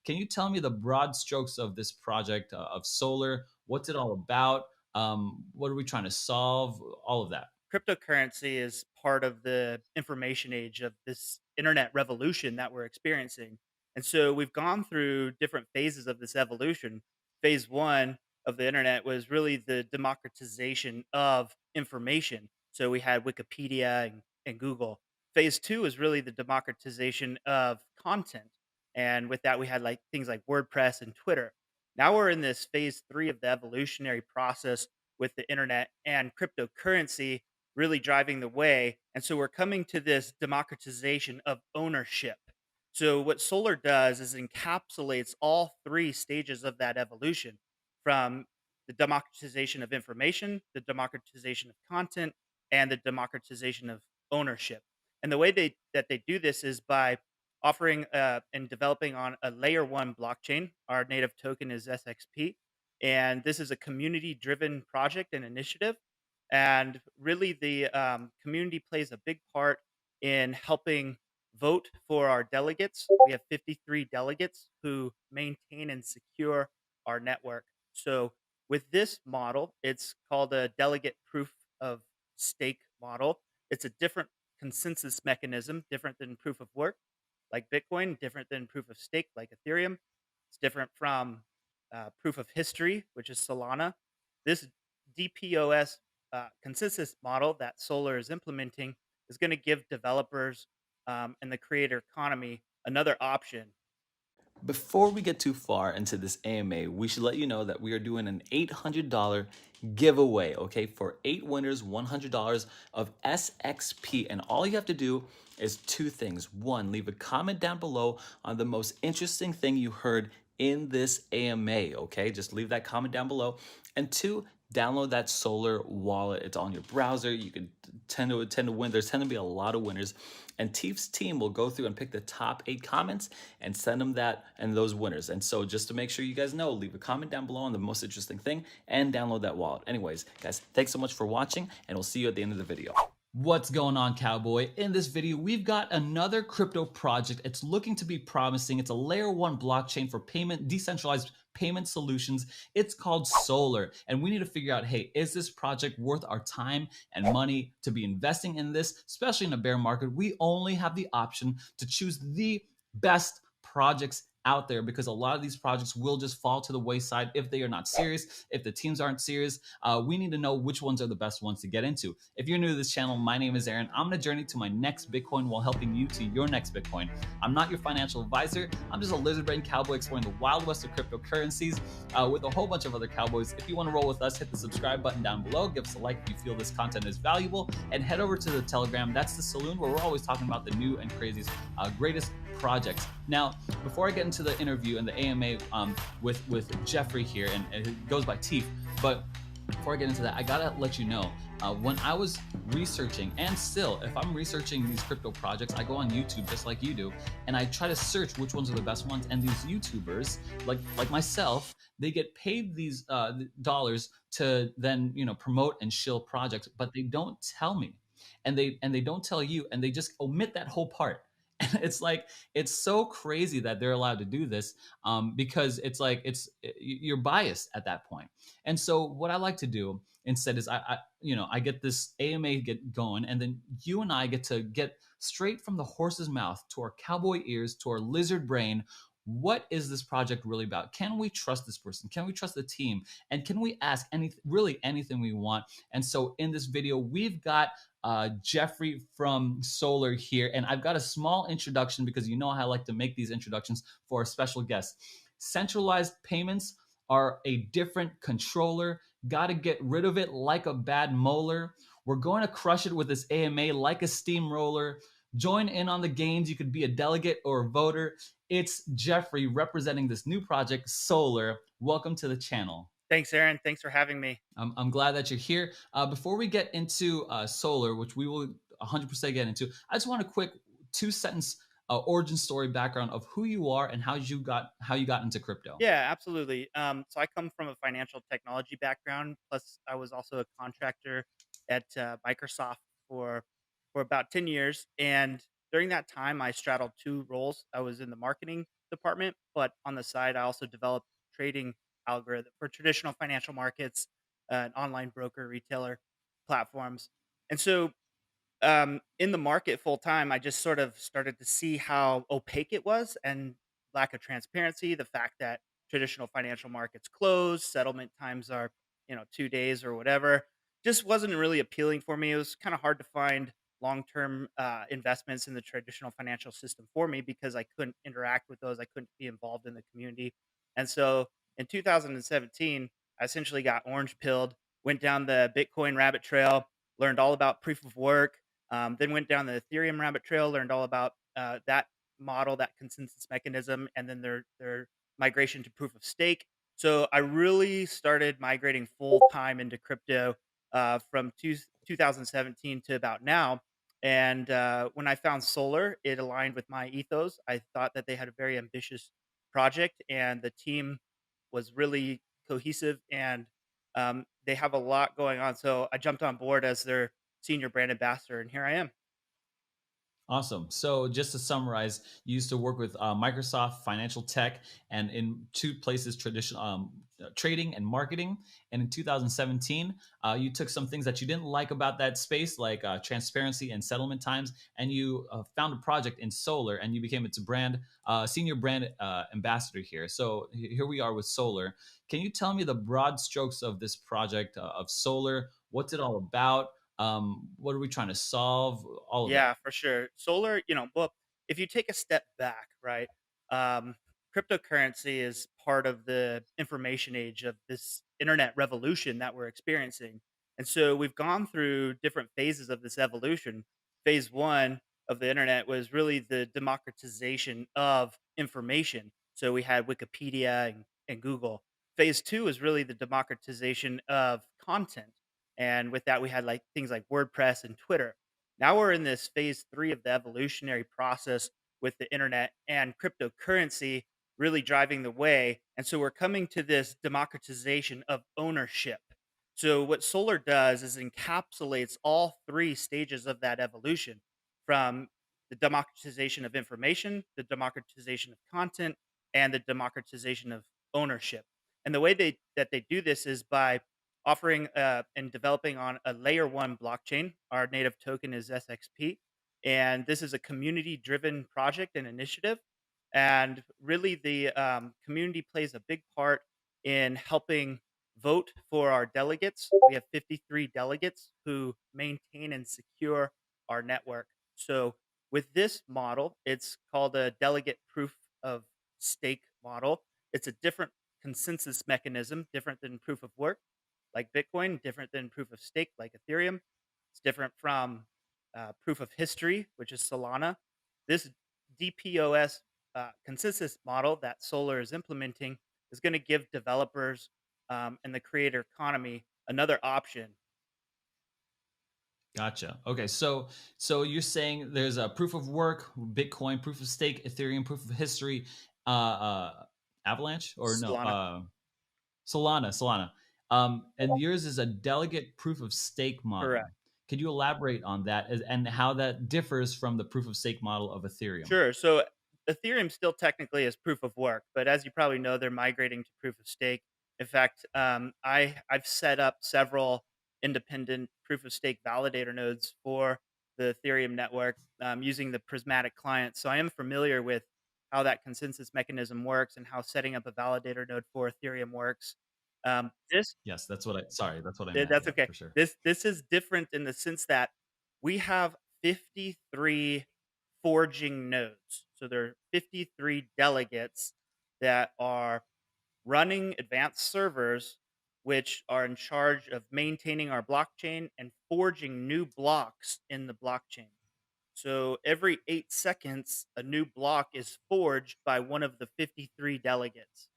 can you tell me the broad strokes of this project of solar? What's it all about? What are we trying to solve? All of that. Cryptocurrency is part of the information age of this internet revolution that we're experiencing. And so we've gone through different phases of this evolution. Phase one of the internet was really the democratization of information. So we had Wikipedia and Google. Phase two is really the democratization of content. And with that, we had like things like WordPress and Twitter. Now we're in this phase three of the evolutionary process with the internet and cryptocurrency really driving the way. And so we're coming to this democratization of ownership. So what solar does is encapsulates all three stages of that evolution, from the democratization of information, the democratization of content, and the democratization of ownership. And the way they do this is by offering and developing on a layer one blockchain. Our native token is SXP, and this is a community driven project and initiative, and really, the community plays a big part in helping vote for our delegates. We have 53 delegates who maintain and secure our network. So, with this model, it's called a delegate proof of stake model. It's a different consensus mechanism, different than proof of work, like Bitcoin, different than proof of stake, like Ethereum. It's different from proof of history, which is Solana. This DPoS consensus model that Solar is implementing is going to give developers and the creator economy another option. Before we get too far into this AMA, we should let you know that we are doing an $800 giveaway, okay? For 8 winners, $100 of SXP. And all you have to do is two things. One, leave a comment down below on the most interesting thing you heard in this AMA, okay? Just leave that comment down below. And two, download that Solar wallet. It's on your browser. You can tend to win. There's tend to be a lot of winners, and Tief's team will go through and pick the top 8 comments and send them that and those winners. And so, just to make sure you guys know, leave a comment down below on the most interesting thing and download that wallet. Anyways, guys, thanks so much for watching, and we'll see you at the end of the video. What's going on, Cowboy? In this video, we've got another crypto project. It's looking to be promising. It's a layer one blockchain for decentralized payment solutions. It's called Solar. And we need to figure out, hey, is this project worth our time and money to be investing in this, especially in a bear market? We only have the option to choose the best projects out there, because a lot of these projects will just fall to the wayside if they are not serious, if the teams aren't serious. We need to know which ones are the best ones to get into. If you're new to this channel, my name is Aaron. I'm on a journey to my next Bitcoin while helping you to your next Bitcoin. I'm not your financial advisor. I'm just a lizard brain cowboy exploring the wild west of cryptocurrencies with a whole bunch of other cowboys. If you want to roll with us, hit the subscribe button down below. Give us a like if you feel this content is valuable, and head over to the Telegram. That's the saloon where we're always talking about the new and craziest, greatest projects. Now, before I get into the interview and the AMA with Jeffrey here, and it goes by Tief, but before I get into that, I gotta let you know, when I was researching, and still, if I'm researching these crypto projects, I go on YouTube just like you do, and I try to search which ones are the best ones. And these YouTubers, like myself, they get paid these dollars to then promote and shill projects, but they don't tell me, and they don't tell you, and they just omit that whole part. And it's like, it's so crazy that they're allowed to do this, because it's like you're biased at that point. And so what I like to do instead is I get this AMA get going, and then you and I get to get straight from the horse's mouth to our cowboy ears to our lizard brain. What is this project really about? Can we trust this person? Can we trust the team? And can we ask really anything we want? And so in this video, we've got Jeffrey from Solar here, and I've got a small introduction because you know how I like to make these introductions for a special guest. Centralized payments are a different controller. Got to get rid of it like a bad molar. We're going to crush it with this AMA like a steamroller. Join in on the games. You could be a delegate or a voter. It's Jeffrey representing this new project, Solar. Welcome to the channel. Thanks, Aaron. Thanks for having me. I'm glad that you're here. Before we get into Solar, which we will 100% get into, I just want a quick 2 sentence origin story background of who you are and how you got into crypto. Yeah, absolutely. So I come from a financial technology background. Plus, I was also a contractor at Microsoft for about 10 years, and during that time, I straddled two roles. I was in the marketing department, but on the side, I also develop trading algorithm for traditional financial markets, and online broker retailer platforms. And so in the market full time, I just sort of started to see how opaque it was and lack of transparency. The fact that traditional financial markets close, settlement times are, 2 days or whatever, just wasn't really appealing for me. It was kind of hard to find long term investments in the traditional financial system for me because I couldn't interact with those. I couldn't be involved in the community. And so in 2017, I essentially got orange pilled, went down the Bitcoin rabbit trail, learned all about proof of work, then went down the Ethereum rabbit trail, learned all about that model, that consensus mechanism, and then their migration to proof of stake. So I really started migrating full time into crypto from 2017 to about now. And when I found Solar, it aligned with my ethos. I thought that they had a very ambitious project, and the team was really cohesive, and they have a lot going on. So I jumped on board as their senior brand ambassador, and here I am. Awesome. So, just to summarize, you used to work with Microsoft Financial Tech, and in two places, traditional trading and marketing. And in 2017, you took some things that you didn't like about that space, like transparency and settlement times, and you found a project in solar, and you became its brand senior brand ambassador here. So here we are with solar. Can you tell me the broad strokes of this project of solar? What's it all about? What are we trying to solve? All of that. Yeah, for sure. Solar, well, if you take a step back, right? Um, Cryptocurrency is part of the information age of this internet revolution that we're experiencing. And so we've gone through different phases of this evolution. Phase one of the internet was really the democratization of information. So we had Wikipedia and Google. Phase two is really the democratization of content. And with that, we had like things like WordPress and Twitter. Now we're in this phase three of the evolutionary process with the internet and cryptocurrency really driving the way. And so we're coming to this democratization of ownership. So what solar does is encapsulates all three stages of that evolution, from the democratization of information, the democratization of content, and the democratization of ownership. And the way they do this is by offering and developing on a layer one blockchain. Our native token is SXP. And this is a community driven project and initiative. And really, the community plays a big part in helping vote for our delegates. We have 53 delegates who maintain and secure our network. So, with this model, it's called a delegate proof of stake model. It's a different consensus mechanism, different than proof of work like Bitcoin, different than proof of stake like Ethereum. It's different from proof of history, which is Solana. This DPoS consensus model that Solar is implementing is going to give developers and the creator economy another option. Gotcha. Okay, so you're saying there's a proof of work, Bitcoin, proof of stake, Ethereum, proof of history, Avalanche or no, Solana, Solana. And yours is a delegate proof of stake model. correct. Could you elaborate on that and how that differs from the proof of stake model of Ethereum? Sure. So Ethereum still technically is proof of work, but as you probably know, they're migrating to proof of stake. In fact, I've set up several independent proof of stake validator nodes for the Ethereum network using the Prismatic client. So I am familiar with how that consensus mechanism works and how setting up a validator node for Ethereum works. This Yes, that's what I meant. That's Yeah, okay. for sure. This is different in the sense that we have 53 forging nodes. So there are 53 delegates that are running advanced servers which are in charge of maintaining our blockchain and forging new blocks in the blockchain. So every 8 seconds a new block is forged by one of the 53 delegates.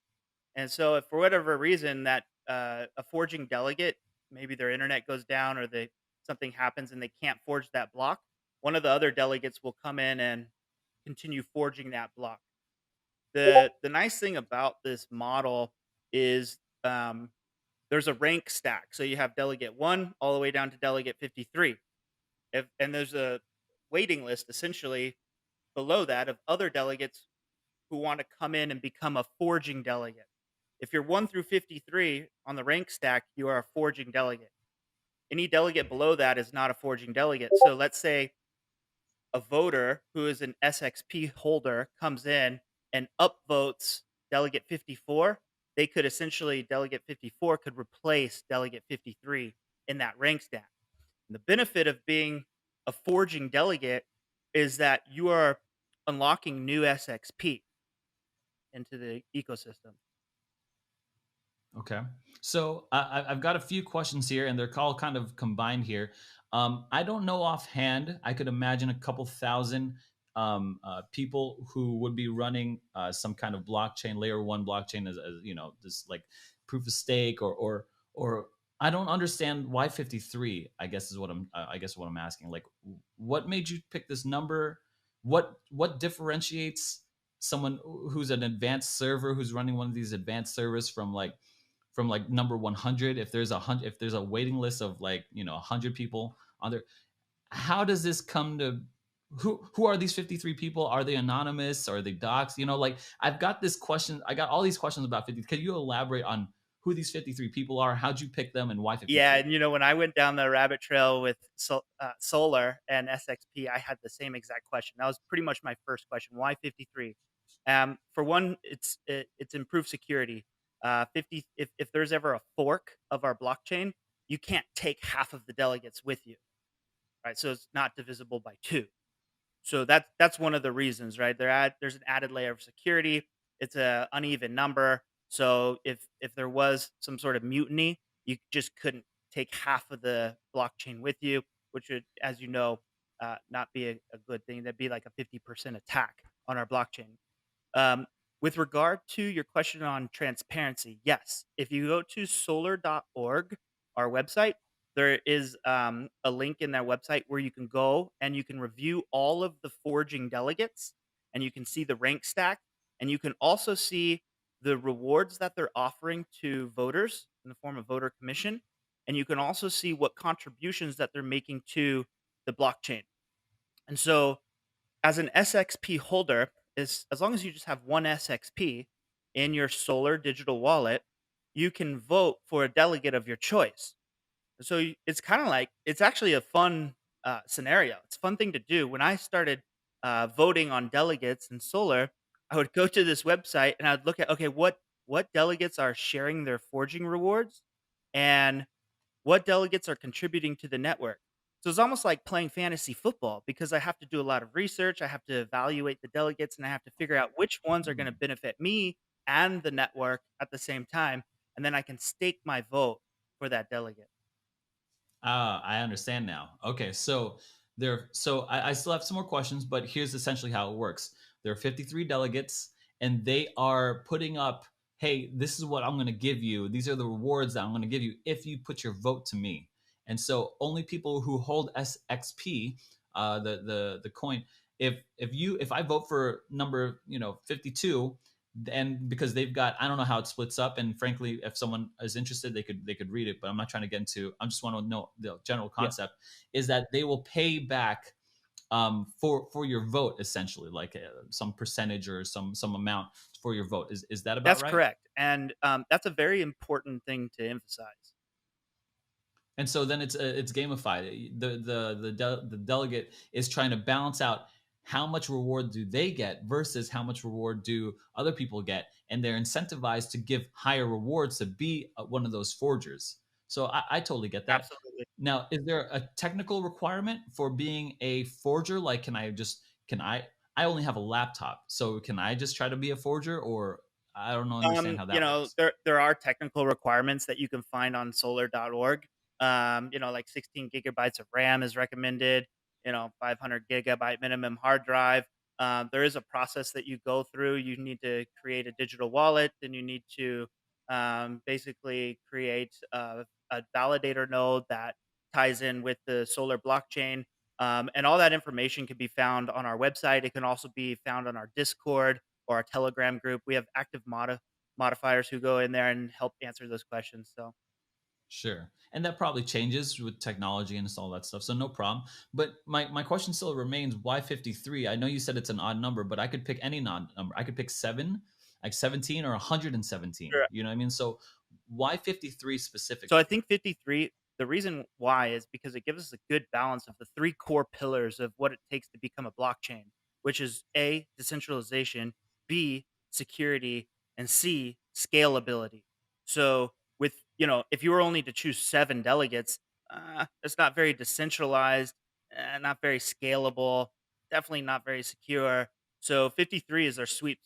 And so, if for whatever reason that a forging delegate, maybe their internet goes down or they something happens and they can't forge that block, one of the other delegates will come in and continue forging that block. The nice thing about this model is there's a rank stack. So you have delegate one all the way down to delegate 53. And there's a waiting list essentially below that of other delegates who want to come in and become a forging delegate. If you're 1 through 53 on the rank stack, you are a forging delegate. Any delegate below that is not a forging delegate. So let's say a voter who is an SXP holder comes in and upvotes delegate 54, they could essentially delegate 54 could replace delegate 53 in that rank stack. And the benefit of being a forging delegate is that you are unlocking new SXP into the ecosystem. Okay. So I've got a few questions here, and they're all kind of combined here. I don't know offhand. I could imagine a couple thousand people who would be running some kind of blockchain, layer one blockchain, as you know, this like proof of stake, or I don't understand why 53. I guess is what I guess what I'm asking. Like, what made you pick this number? What differentiates someone who's an advanced server who's running one of these advanced servers from like number 100, if there's if there's a waiting list of like, you know, 100 people on there, how does this come to, who are these 53 people? Are they anonymous? Are they docs? You know, like I've got this question, I got all these questions about 50. Can you elaborate on who these 53 people are? How'd you pick them and why Yeah, 53? and when I went down the rabbit trail with solar and SXP, I had the same exact question. That was pretty much my first question. Why 53? For one, it's improved security. 50. If there's ever a fork of our blockchain, you can't take half of the delegates with you, right? So it's not divisible by two. So that's one of the reasons, right? There's an added layer of security. It's a uneven number. So if there was some sort of mutiny, you just couldn't take half of the blockchain with you, which would, as you know, not be a good thing. That'd be like a 50% attack on our blockchain. Um, with regard to your question on transparency, yes. If you go to solar.org, our website, there is a link in that website where you can go and you can review all of the forging delegates and you can see the rank stack and you can also see the rewards that they're offering to voters in the form of voter commission. And you can also see what contributions that they're making to the blockchain. And so as an SXP holder, is as long as you just have one SXP in your Solar digital wallet, you can vote for a delegate of your choice. So it's kind of like it's actually a fun scenario. It's a fun thing to do. When I started voting on delegates in Solar, I would go to this website and I'd look at, okay, what delegates are sharing their forging rewards, and what delegates are contributing to the network. So it's almost like playing fantasy football because I have to do a lot of research. I have to evaluate the delegates and I have to figure out which ones are going to benefit me and the network at the same time. And then I can stake my vote for that delegate. Ah, I understand now. Okay, so I still have some more questions, but here's essentially how it works. There are 53 delegates, and they are putting up, hey, this is what I'm going to give you. These are the rewards that I'm going to give you if you put your vote to me. And so only people who hold SXP, the coin, if I vote for number 52, and because they've got, I don't know how it splits up, and frankly if someone is interested they could read it, but I'm not trying to get into, I just want to know the general Yeah, concept is that they will pay back for your vote, essentially, like some percentage or some amount for your vote. Is that about that's right? correct. And that's a very important thing to emphasize. And so then it's gamified. The delegate is trying to balance out how much reward do they get versus how much reward do other people get, and they're incentivized to give higher rewards to be one of those forgers. So I totally get that. Absolutely. Now, is there a technical requirement for being a forger? Like, can I only have a laptop, so can I just try to be a forger, or I don't understand how that works. There are technical requirements that you can find on solar.org. Like 16 gigabytes of RAM is recommended, 500 gigabyte minimum hard drive. There is a process that you go through. You need to create a digital wallet, then you need to basically create a validator node that ties in with the Solar blockchain. And all that information can be found on our website. It can also be found on our Discord or our Telegram group. We have active modifiers who go in there and help answer those questions. So Sure. And that probably changes with technology and all that stuff. So no problem. But my question still remains, why 53? I know you said it's an odd number, but I could pick any odd number. I could pick seven, like 17 or 117. You know what I mean? So why 53 So I specifically? think 53, the reason why is because it gives us a good balance of the three core pillars of what it takes to become a blockchain, which is A, decentralization, B, security, and C, scalability. So with, if you were only to choose 7 delegates, it's not very decentralized, not very scalable, definitely not very secure. So 53 is our sweet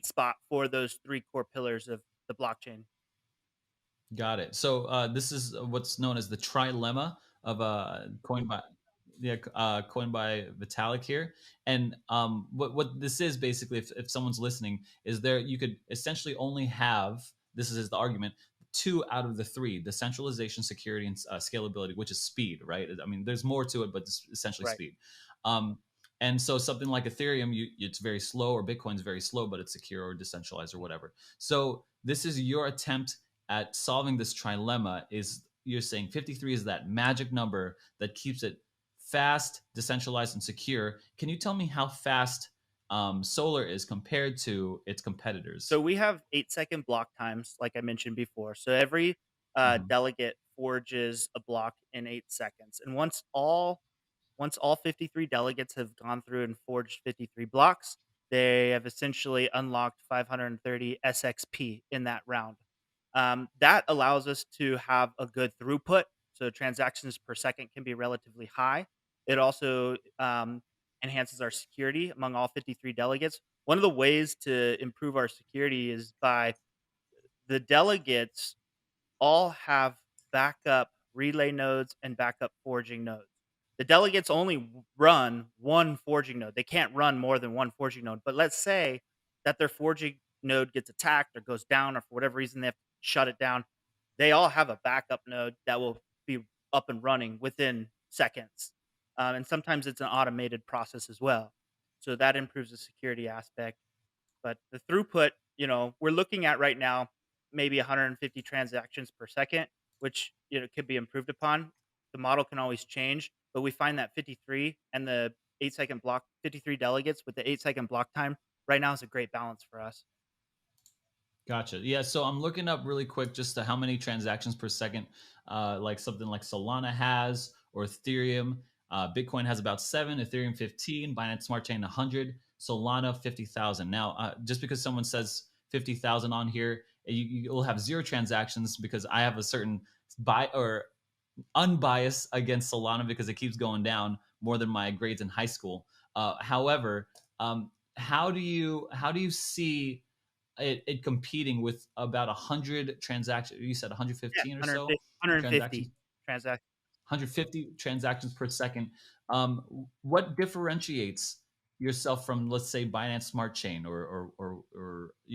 spot for those three core pillars of the blockchain. Got it. So this is what's known as the trilemma of coined by coined by Vitalik here. And what this is basically, if someone's listening, is there you could essentially only have, this is the argument, two out of the three: the centralization, security, and scalability, which is speed, right? I mean, there's more to it, but it's essentially Right. speed. Um, and so something like Ethereum, it's very slow, or Bitcoin's very slow, but it's secure or decentralized or whatever. So this is your attempt at solving this trilemma. Is you're saying 53 is that magic number that keeps it fast, decentralized, and secure. Can you tell me how fast Solar is compared to its So competitors? we have 8-second block times, like I mentioned before. So every Hmm. delegate forges a block in 8 seconds, and once all 53 delegates have gone through and forged 53 blocks, they have essentially unlocked 530 SXP in that round. That allows us to have a good throughput, so transactions per second can be relatively high. It also enhances our security among all 53 delegates. One of the ways to improve our security is by the delegates all have backup relay nodes and backup forging nodes. The delegates only run one forging node. They can't run more than one forging node. But let's say that their forging node gets attacked or goes down, or for whatever reason they have to shut it down. They all have a backup node that will be up and running within seconds. And sometimes it's an automated process as well. So that improves the security aspect. But the throughput, we're looking at right now maybe 150 transactions per second, which could be improved upon. The model can always change, but we find that 53 and the 8-second block, 53 delegates with the 8-second block time right now is a great balance for us. Gotcha. Yeah. So I'm looking up really quick just to how many transactions per second, like something like Solana has, or Ethereum. Bitcoin has about 7, Ethereum 15, Binance Smart Chain 100, Solana 50,000. Now, just because someone says 50,000 on here, you'll have zero transactions because I have a certain buy or unbiased against Solana because it keeps going down more than my grades in high school. However, how do you see it competing with about 100 transactions? You said Yeah, 115 or so 150, 150 transactions, transactions. 150 transactions per second. What differentiates yourself from, let's say, Binance Smart Chain, or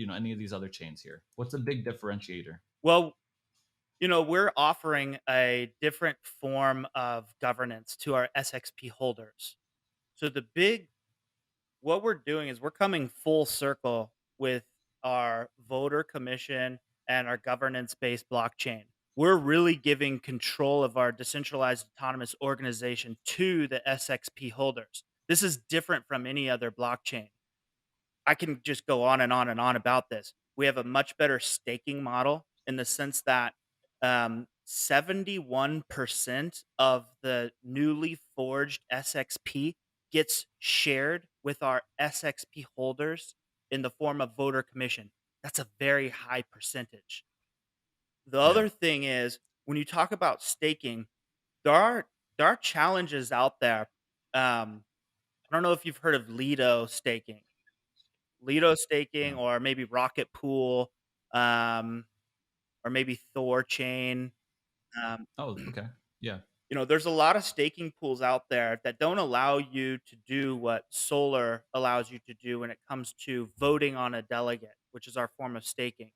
any of these other chains here? What's a big differentiator? Well, we're offering a different form of governance to our SXP holders. So the big what we're doing is we're coming full circle with our voter commission and our governance based blockchain. We're really giving control of our decentralized autonomous organization to the SXP holders. This is different from any other blockchain. I can just go on and on and on about this. We have a much better staking model in the sense that 71% of the newly forged SXP gets shared with our SXP holders in the form of voter commission. That's a very high percentage. The Yeah. other thing is when you talk about staking, there are challenges out there. I don't know if you've heard of Lido staking, Yeah. or maybe Rocket Pool, um, or maybe Thor Chain. Um, Oh, okay. Yeah. there's a lot of staking pools out there that don't allow you to do what Solar allows you to do when it comes to voting on a delegate, which is our form of staking.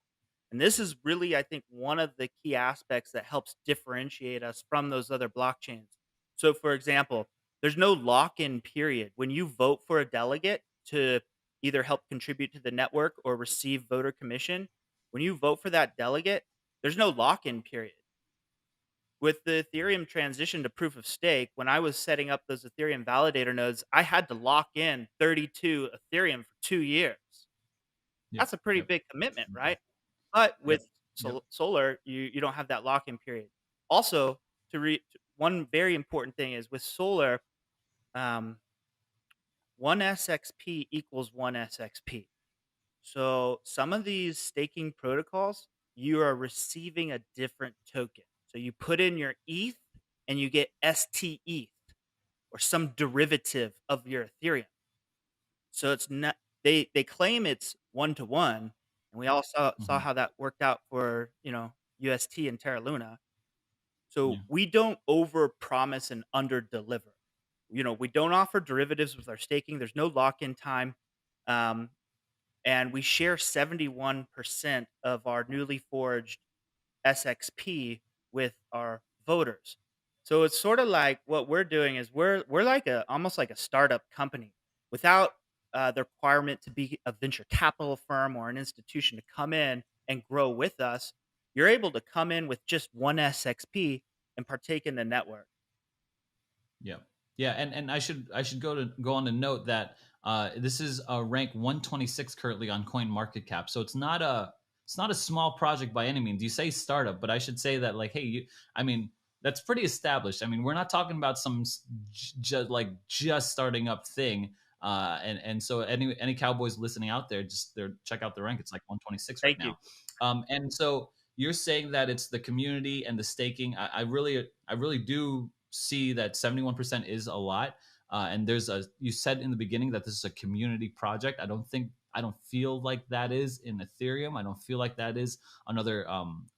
And this is really, I think, one of the key aspects that helps differentiate us from those other blockchains. So, for example, there's no lock in period. When you vote for a delegate to either help contribute to the network or receive voter commission, when you vote for that delegate, there's no lock in period. With the Ethereum transition to proof of stake, when I was setting up those Ethereum validator nodes, I had to lock in 32 Ethereum for 2 years. Yep. That's a pretty Yep. big commitment, Okay. right? But Yep. with Yep. solar, you don't have that lock-in period. Also, one very important thing is with solar, um, 1 SXP equals 1 SXP. So some of these staking protocols, you are receiving a different token. So you put in your ETH and you get ST or some derivative of your Ethereum. So it's not they claim it's one to one, and we all saw Hmm. how that worked out for, UST and Terra Luna. So Yeah. we don't over promise and under deliver. We don't offer derivatives with our staking. There's no lock in time. Um, and we share 71% of our newly forged SXP with our voters. So it's sort of like what we're doing is we're like a almost like a startup company without the requirement to be a venture capital firm or an institution to come in and grow with us. You're able to come in with just one SXP and partake in the network. Yeah. Yeah, and I should go on to note that this is rank 126 currently on Coin Market Cap. So it's not a small project by any means. You say startup, but I should say that like hey, I mean that's pretty established. I mean, we're not talking about some like just starting up thing. And so any Cowboys listening out there, just check out the rank. It's like 126 right Thank you. now. And so you're saying that it's the community and the staking. I really do see that 71% is a lot. And you said in the beginning that this is a community project. I don't feel like that is in Ethereum. I don't feel like that is on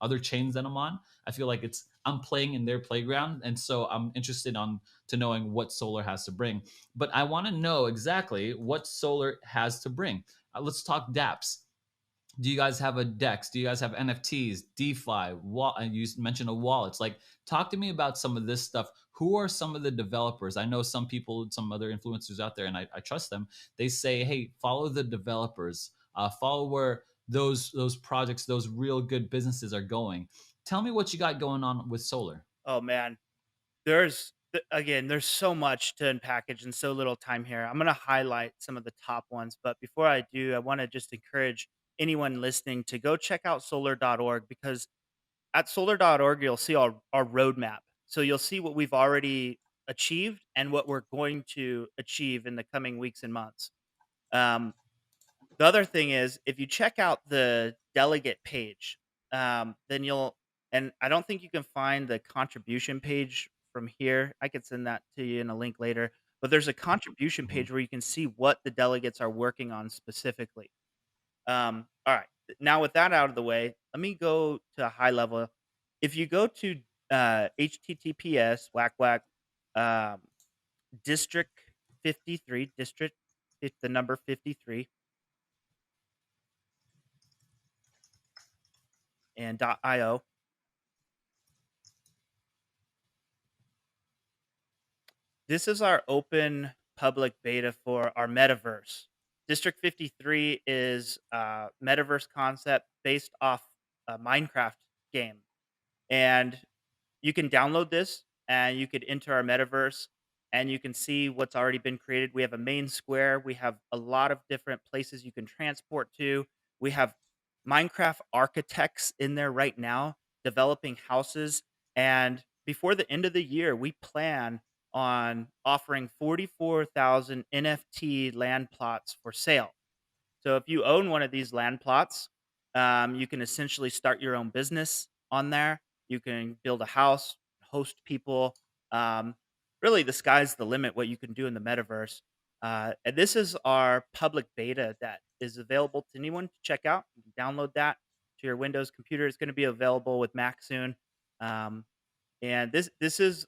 other chains that I'm on. I feel like I'm playing in their playground. And so I'm interested to knowing what Solar has to bring. But I want to know exactly what Solar has to bring. Let's talk dApps. Do you guys have a dex? Do you guys have NFTs, DeFi? And you mentioned a wallet. It's like, talk to me about some of this stuff. Who are some of the developers? I know some people, some other influencers out there, and I trust them. They say, hey, follow the developers, follow where those projects, those real good businesses are going. Tell me what you got going on with Solar. Oh man, again, there's so much to unpackage and so little time here. I'm gonna highlight some of the top ones, but before I do, I want to just encourage anyone listening to go check out solar.org because at solar.org you'll see our roadmap. So you'll see what we've already achieved and what we're going to achieve in the coming weeks and months. Um, the other thing is, if you check out the delegate page, then you'll and I don't think you can find the contribution page from here. I could send that to you in a link later. But there's a contribution Mhm. page where you can see what the delegates are working on specifically. All right. Now with that out of the way, let me go to a high level. If you go to HTTPS whack whack um, district 53 district the number 53 and .io. This is our open public beta for our metaverse. District 53 is a metaverse concept based off a Minecraft game. And you can download this and you could enter our metaverse and you can see what's already been created. We have a main square. We have a lot of different places you can transport to. We have Minecraft architects in there right now developing houses. And before the end of the year, we plan on offering 44,000 NFT land plots for sale. So if you own one of these land plots, you can essentially start your own business on there. You can build a house, host people. Um, Really, the sky's the limit what you can do in the metaverse. And this is our public beta that is available to anyone to check out. You can download that to your Windows computer. It's going to be available with Mac soon. Um, and this is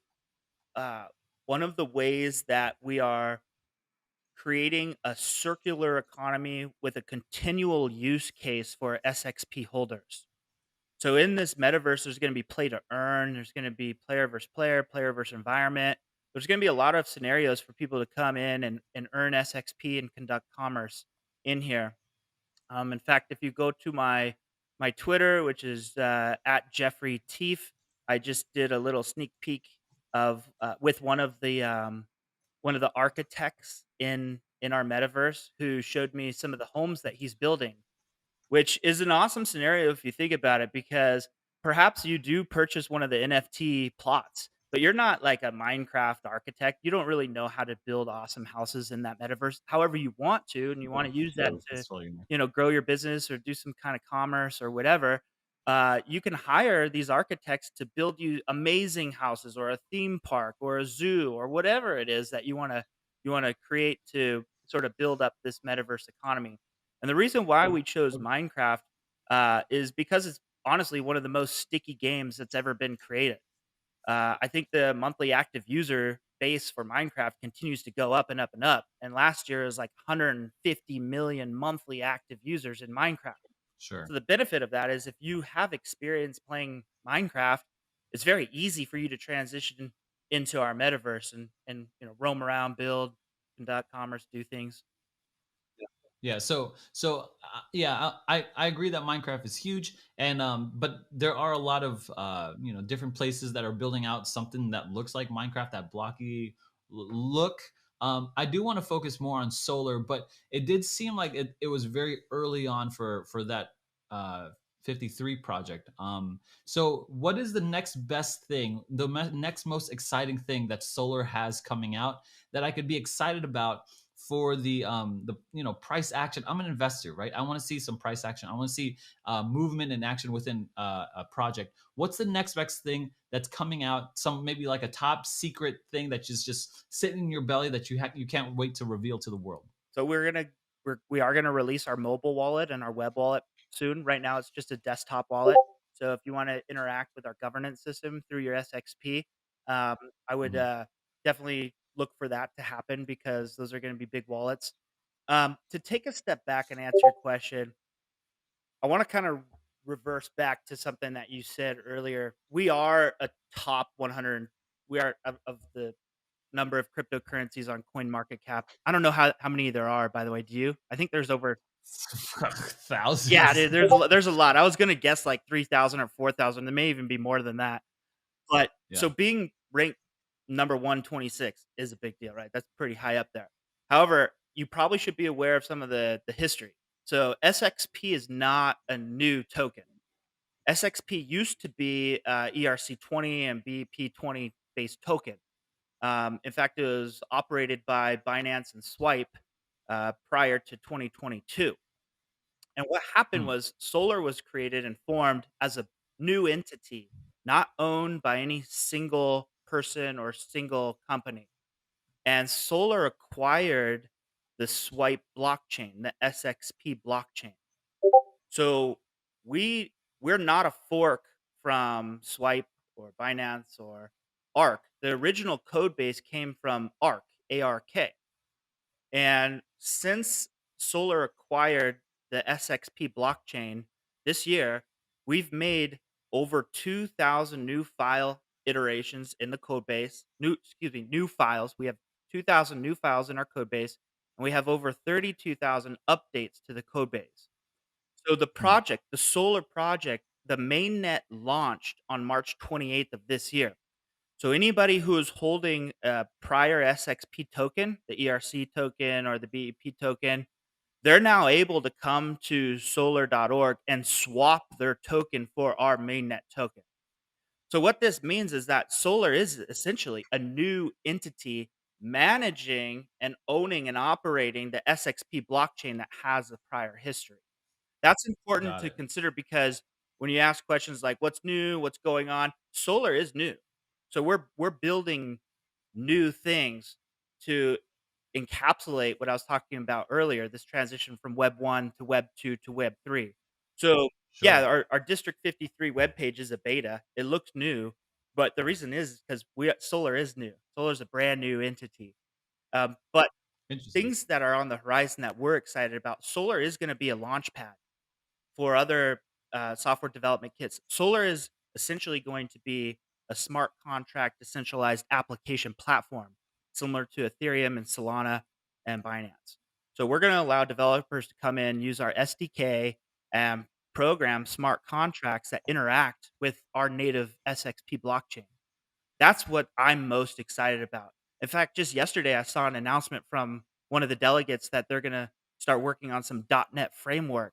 uh, one of the ways that we are creating a circular economy with a continual use case for SXP holders. So in this metaverse, there's going to be play to earn. There's going to be player versus environment. There's going to be a lot of scenarios for people to come in and earn SXP and conduct commerce in here. In fact, if you go to my Twitter, which is at Jeffrey Tief, I just did a little sneak peek of with one of the architects in our metaverse who showed me some of the homes that he's building, which is an awesome scenario if you think about it, because perhaps you do purchase one of the NFT plots, but you're not like a Minecraft architect. You don't really know how to build awesome houses in that metaverse. However, you want to, and you want to use that to, That's totally nice. grow your business or do some kind of commerce or whatever. You can hire these architects to build you amazing houses or a theme park or a zoo or whatever it is that you want to create to sort of build up this metaverse economy. And the reason why we chose Minecraft is because it's honestly one of the most sticky games that's ever been created. I think the monthly active user base for Minecraft continues to go up and up and up. And last year was like 150 million monthly active users in Minecraft. Sure. So the benefit of that is if you have experience playing Minecraft, it's very easy for you to transition into our metaverse and roam around, build, conduct commerce, do things. Yeah, yeah, I agree that Minecraft is huge, and but there are a lot of different places that are building out something that looks like Minecraft, that blocky look. I do want to focus more on solar, but it did seem like it was very early on for that uh 53 project. So what is the next best thing, the next most exciting thing that solar has coming out that I could be excited about for the price action? I'm an investor, right? I want to see some price action. I want to see movement and action within a project. What's the next best thing that's coming out? Some maybe like a top secret thing that is just sitting in your belly that you can't wait to reveal to the world. So we are gonna release our mobile wallet and our web wallet soon. Right now, it's just a desktop wallet. So if you want to interact with our governance system through your SXP, um, I would Mhm. definitely look for that to happen because those are going to be big wallets. To take a step back and answer your question, I want to kind of reverse back to something that you said earlier. We are a top 100. We are of the number of cryptocurrencies on coin market cap. I don't know how many there are, by the way. Do you? I think there's over. Yeah, Thousands. dude, there's a lot. I was gonna guess like 3,000 or 4,000. There may even be more than that. But so Yeah. being ranked number 126 is a big deal, right? That's pretty high up there. However, you probably should be aware of some of the history. So SXP is not a new token. SXP used to be ERC20 and BP20 based token. In fact, it was operated by Binance and Swipe prior to 2022. And what happened Hmm. was Solar was created and formed as a new entity, not owned by any single person or single company. And Solar acquired the Swipe blockchain, the SXP blockchain. So we're not a fork from Swipe or Binance or Arc. The original code base came from Arc, ARK. And since Solar acquired the SXP blockchain this year, we've made over 2,000 new file iterations in the code base. New files. We have 2,000 new files in our code base, and we have over 32,000 updates to the code base. So Hmm. the solar project, the mainnet launched on March 28th of this year. So anybody who is holding a prior SXP token, the ERC token or the BEP token, they're now able to come to solar.org and swap their token for our mainnet token. So what this means is that Solar is essentially a new entity managing and owning and operating the SXP blockchain that has a prior history. That's important Got to it. consider because when you ask questions like what's new, what's going on, solar is new. So we're building new things to encapsulate what I was talking about earlier, this transition from web 1 to web 2 to web 3. So, yeah, Sure. our District 53 webpage is a beta. It looks new, but the reason is because we solar is new. Solar is a brand new entity. But Interesting. things that are on the horizon that we're excited about, solar is going to be a launch pad for other software development kits. Solar is essentially going to be a smart contract decentralized application platform similar to Ethereum and Solana and Binance. So we're going to allow developers to come in, use our SDK, and program smart contracts that interact with our native SXP blockchain. That's what I'm most excited about. In fact, just yesterday, I saw an announcement from one of the delegates that they're going to start working on some .NET framework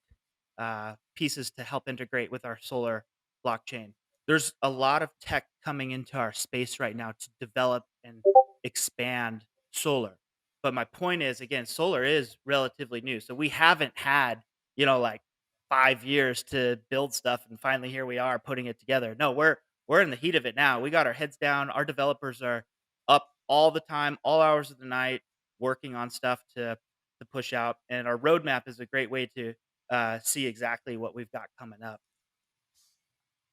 pieces to help integrate with our Solar blockchain. There's a lot of tech coming into our space right now to develop and expand Solar. But my point is, again, Solar is relatively new, so we haven't had like 5 years to build stuff, and finally here we are putting it together. No, we're in the heat of it now. We got our heads down. Our developers are up all the time, all hours of the night, working on stuff to push out. And our roadmap is a great way to see exactly what we've got coming up.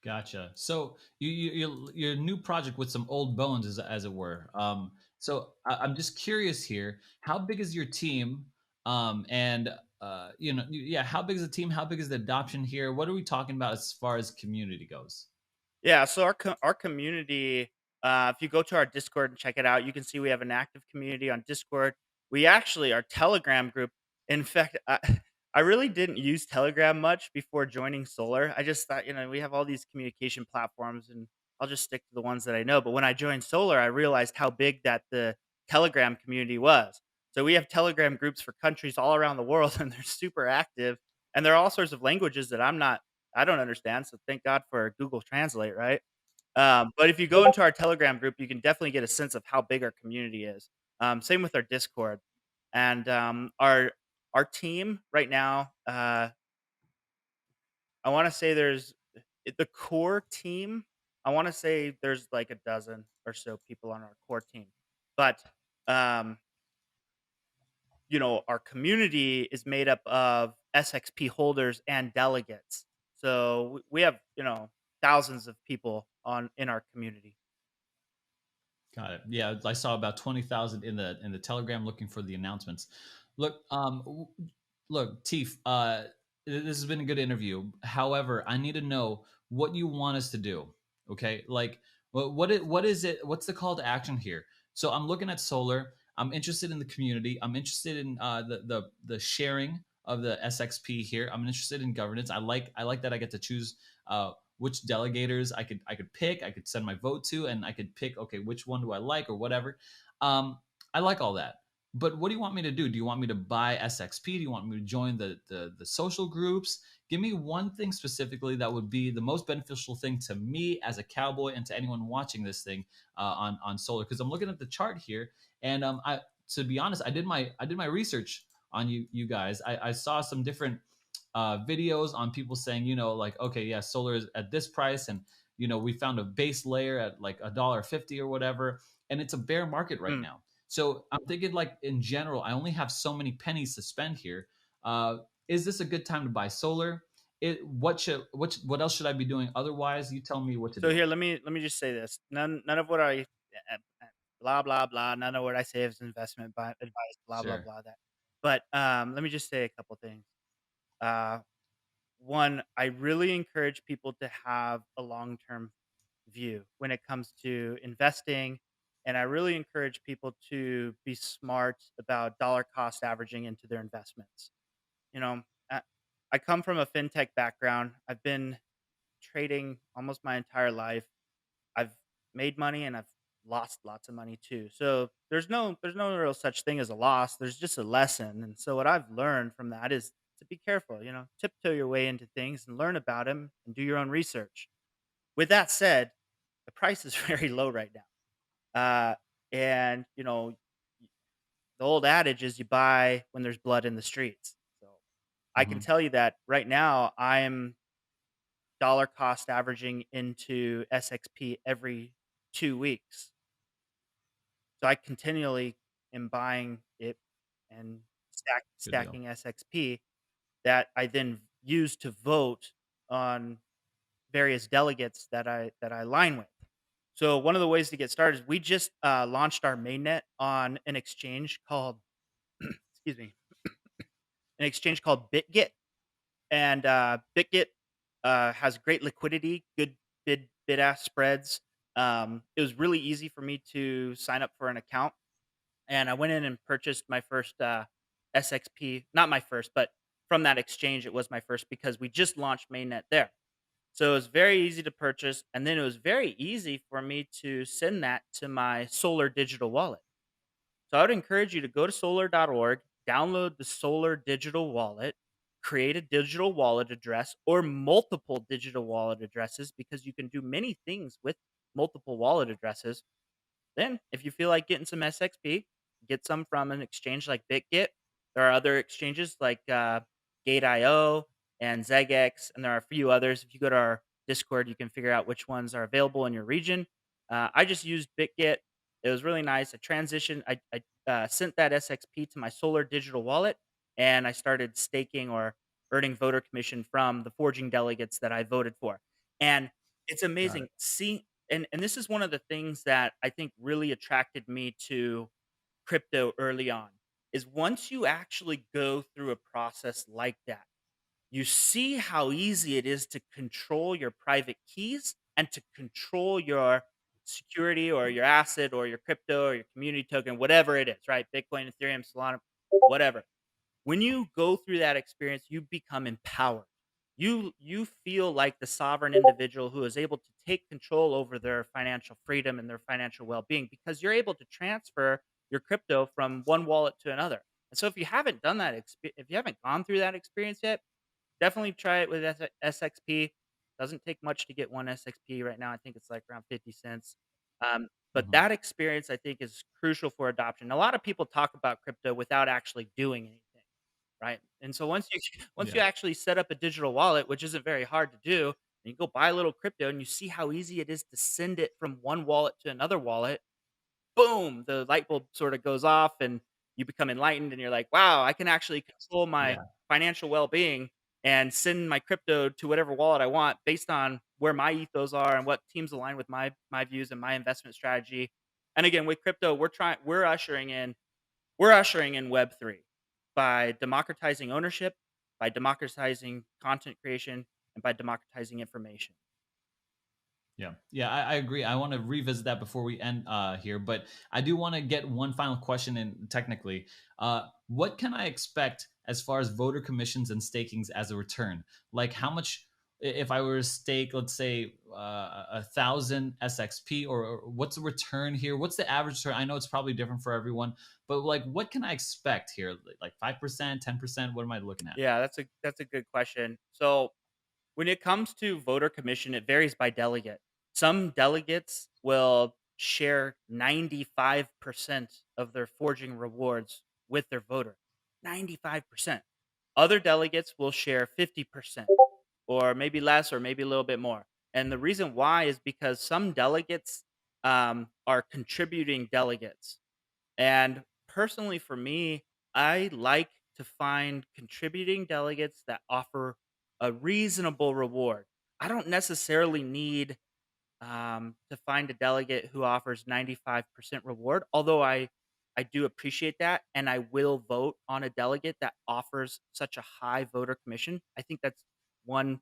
Gotcha. So your new project with some old bones, as it were. So I'm just curious here. How big is your team? And yeah, how big is the team? How big is the adoption here? What are we talking about as far as community goes? Yeah, so our community, if you go to our Discord and check it out, you can see we have an active community on Discord. We actually our Telegram group. In fact, I really didn't use Telegram much before joining Solar. I just thought, we have all these communication platforms, and I'll just stick to the ones that I know. But when I joined Solar, I realized how big that the Telegram community was. So we have Telegram groups for countries all around the world, and they're super active, and there are all sorts of languages that I don't understand, so thank God for Google Translate, right? But if you go into our Telegram group, you can definitely get a sense of how big our community is. Same with our Discord, and our team right now. I want to say the core team. I want to say there's like a dozen or so people on our core team, but um, our community is made up of SXP holders and delegates. So we have, thousands of people on in our community. Got it. Yeah, I saw about 20,000 in the Telegram looking for the announcements. Look, look, Tief, this has been a good interview. However, I need to know what you want us to do. Okay, like what is it? What's the call to action here? So I'm looking at solar. I'm interested in the community. I'm interested in the sharing of the SXP here. I'm interested in governance. I like that I get to choose which delegators I could pick. I could send my vote to, and I could pick, okay, which one do I like or whatever. I like all that. But what do you want me to do? Do you want me to buy SXP? Do you want me to join the social groups? Give me one thing specifically that would be the most beneficial thing to me as a cowboy and to anyone watching this thing on solar. Because I'm looking at the chart here, and I to be honest, I did my research on you guys. I saw some different videos on people saying, like, okay, yeah, solar is at this price, and we found a base layer at like $1.50 or whatever, and it's a bear market right Mm. now. So I'm thinking, like, in general, I only have so many pennies to spend here. Is this a good time to buy solar? What else should I be doing otherwise? You tell me what to So do. here, let me just say this: none of what blah blah blah. None of what I say is investment advice. Blah blah Sure. blah. That. But let me just say a couple things. Uh, One, I really encourage people to have a long term view when it comes to investing. And I really encourage people to be smart about dollar cost averaging into their investments. You know, I, I come from a fintech background. I've been trading almost my entire life. I've made money and I've lost lots of money too. So there's no real such thing as a loss. There's just a lesson. And so what I've learned from that is to be careful, tiptoe your way into things and learn about them and do your own research. With that said, the price is very low right now. And the old adage is you buy when there's blood in the streets. So I can Hmm. tell you that right now I'm dollar cost averaging into SXP every 2 weeks. So I continually am buying it and Good deal. stacking SXP that I then use to vote on various delegates that I align with. So one of the ways to get started is we just launched our mainnet on an exchange called excuse me, an exchange called BitGet, and BitGet has great liquidity, good bid ask spreads. It was really easy for me to sign up for an account, and I went in and purchased my first SXP, not my first, but from that exchange, it was my first because we just launched mainnet there. So it was very easy to purchase, and then it was very easy for me to send that to my Solar digital wallet. So I would encourage you to go to solar.org, download the Solar digital wallet, create a digital wallet address or multiple digital wallet addresses because you can do many things with multiple wallet addresses. Then, if you feel like getting some SXP, get some from an exchange like BitGet. There are other exchanges like Gate.io and ZegX, and there are a few others. If you go to our Discord, you can figure out which ones are available in your region. I just used BitGet. It was really nice. I transitioned. I sent that SXP to my Solar digital wallet, and I started staking or earning voter commission from the forging delegates that I voted for. And it's Got amazing. it. See, and this is one of the things that I think really attracted me to crypto early on is once you actually go through a process like that, you see how easy it is to control your private keys and to control your security or your asset or your crypto or your community token, whatever it is, right? Bitcoin, Ethereum, Solana, whatever. When you go through that experience, you become empowered. You feel like the sovereign individual who is able to take control over their financial freedom and their financial well-being because you're able to transfer your crypto from one wallet to another. And so if you haven't done that if you haven't gone through that experience yet, definitely try it with SXP. Doesn't take much to get one SXP right now. I think it's like around 50 cents. But Hmm. that experience I think is crucial for adoption. A lot of people talk about crypto without actually doing anything. Right? And so once you once you Yeah. actually set up a digital wallet, which isn't very hard to do, and you go buy a little crypto and you see how easy it is to send it from one wallet to another wallet, boom, the light bulb sort of goes off and you become enlightened and you're like, "Wow, I can actually control my Yeah. financial well-being and send my crypto to whatever wallet I want based on where my ethos are and what teams align with my views and my investment strategy." And again, with crypto, we're ushering in Web3 by democratizing ownership, by democratizing content creation, and by democratizing information. Yeah, yeah, I agree. I want to revisit that before we end here, but I do want to get one final question in. Technically, what can I expect as far as voter commissions and stakings as a return? Like, how much if I were to stake, let's say, 1,000 SXP, or what's the return here? What's the average return? I know it's probably different for everyone, but like, what can I expect here? Like 5%, 10%? What am I looking at? Yeah, that's a good question. So when it comes to voter commission, it varies by delegate. Some delegates will share 95% of their forging rewards with their voter. 95%. Other delegates will share 50% or maybe less or maybe a little bit more. And the reason why is because some delegates are contributing delegates. And personally, for me, I like to find contributing delegates that offer a reasonable reward. I don't necessarily need to find a delegate who offers 95% reward, although I do appreciate that, and I will vote on a delegate that offers such a high voter commission. I think that's one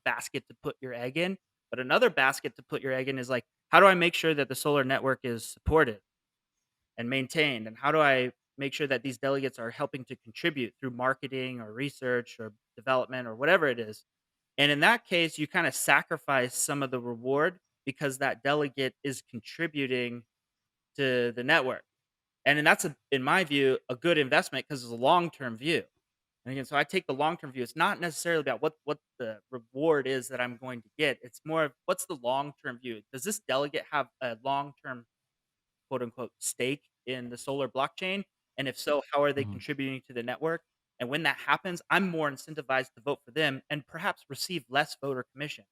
basket to put your egg in. But another basket to put your egg in is like, how do I make sure that the solar network is supported and maintained? And how do I make sure that these delegates are helping to contribute through marketing or research or development or whatever it is? And in that case, you kind of sacrifice some of the reward because that delegate is contributing to the network. And then that's in my view, a good investment because it's a long-term view. And again, so I take the long-term view. It's not necessarily about what the reward is that I'm going to get. It's more of what's the long-term view. Does this delegate have a long-term quote unquote stake in the solar blockchain? And if so, how are they Mhm. contributing to the network? And when that happens, I'm more incentivized to vote for them and perhaps receive less voter commission.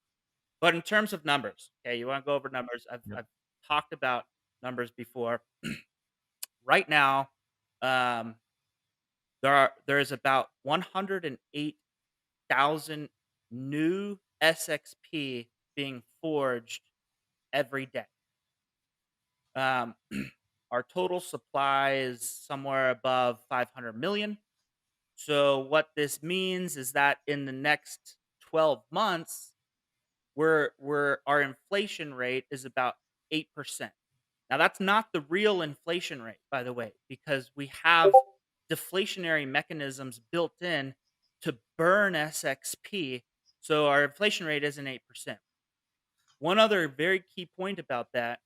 But in terms of numbers, okay, you want to go over numbers. Yep. I've talked about numbers before. Right now, um, there is about 108,000 new SXP being forged every day. Um, our total supply is somewhere above 500 million. So what this means is that in the next 12 months, we're our inflation rate is about 8%. Now that's not the real inflation rate, by the way, because we have deflationary mechanisms built in to burn SXP. So our inflation rate isn't 8%. One other very key point about that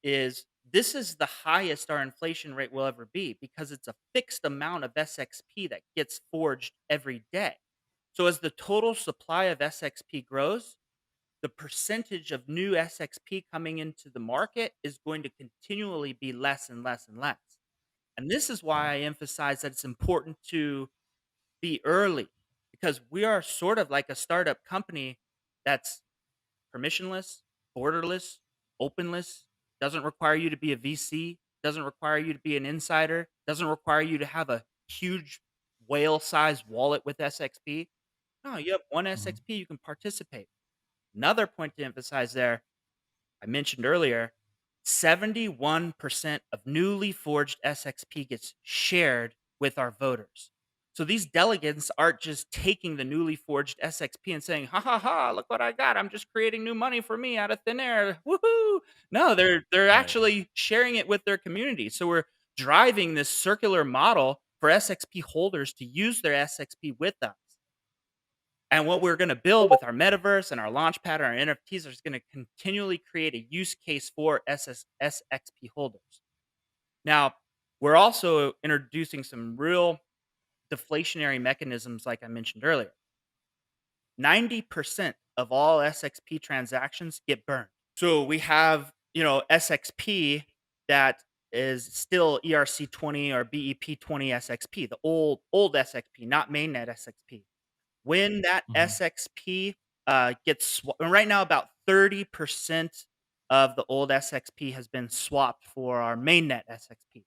is this is the highest our inflation rate will ever be because it's a fixed amount of SXP that gets forged every day. So as the total supply of SXP grows, the percentage of new SXP coming into the market is going to continually be less and less and less. And this is why I emphasize that it's important to be early because we are sort of like a startup company that's permissionless, borderless, openless, doesn't require you to be a VC, doesn't require you to be an insider, doesn't require you to have a huge whale-sized wallet with SXP. No, you have one Mhm. SXP, you can participate. Another point to emphasize there, I mentioned earlier, 71% of newly forged SXP gets shared with our voters. So these delegates aren't just taking the newly forged SXP and saying, "Ha ha ha, look what I got. I'm just creating new money for me out of thin air. Woohoo." No, they're Right. actually sharing it with their community. So we're driving this circular model for SXP holders to use their SXP with us. And what we're going to build with our metaverse and our launchpad and our NFTs is going to continually create a use case for SXP holders. Now, we're also introducing some real deflationary mechanisms, like I mentioned earlier. 90% of all SXP transactions get burned. So we have, SXP that is still ERC20 or BEP20 SXP, the old SXP, not mainnet SXP. When that Mhm. SXP, right now, about 30% of the old SXP has been swapped for our mainnet SXP.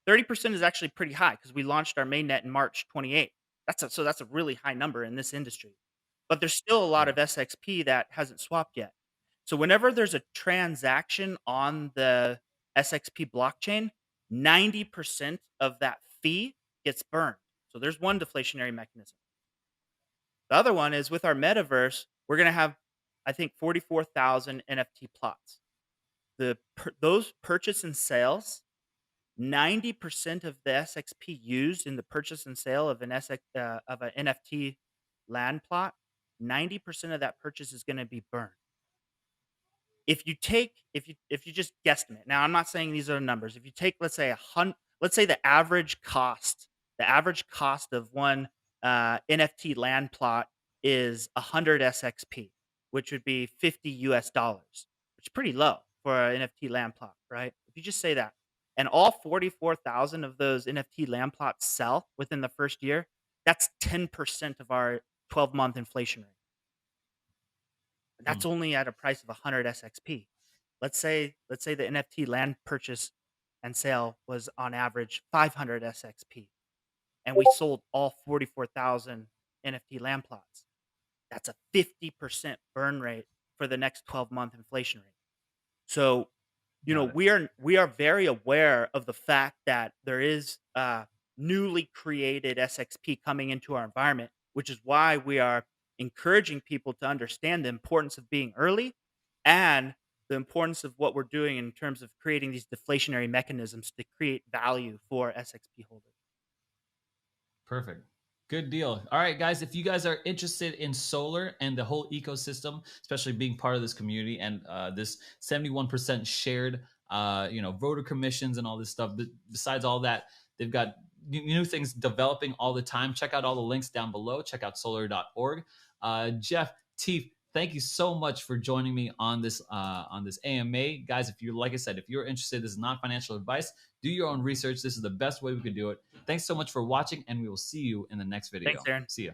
30% is actually pretty high because we launched our mainnet in March 28th. That's a really high number in this industry. But there's still a lot Right. of SXP that hasn't swapped yet. So whenever there's a transaction on the SXP blockchain, 90% of that fee gets burned. So there's one deflationary mechanism. The other one is with our metaverse, we're gonna have, I think, 44,000 NFT plots. Those purchase and sales, 90% of the SXP used in the purchase and sale of an NFT land plot, 90% of that purchase is gonna be burned. If you just guesstimate, now I'm not saying these are the numbers. If you take, let's say, let's say the average cost of one NFT land plot is 100 SXP, which would be $50, which is pretty low for an NFT land plot, right? If you just say that, and all 44,000 of those NFT land plots sell within the first year, that's 10% of our 12-month inflation rate. Hmm. That's only at a price of 100 SXP. Let's say the NFT land purchase and sale was on average 500 SXP, and we sold all 44,000 NFT land plots. That's a 50% burn rate for the next 12-month inflation rate. So, Got it. we are very aware of the fact that there is newly created SXP coming into our environment, which is why we are encouraging people to understand the importance of being early and the importance of what we're doing in terms of creating these deflationary mechanisms to create value for SXP holders. Perfect. Good deal. All right, guys. If you guys are interested in solar and the whole ecosystem, especially being part of this community and this 71% shared, voter commissions and all this stuff. Besides all that, they've got new things developing all the time. Check out all the links down below. Check out solar.org. Jeff, Tief, thank you so much for joining me on this AMA, guys. If you're, like I said, if you're interested, this is not financial advice. Do your own research. This is the best way we could do it. Thanks so much for watching, and we will see you in the next Thanks, video. Aaron. See ya.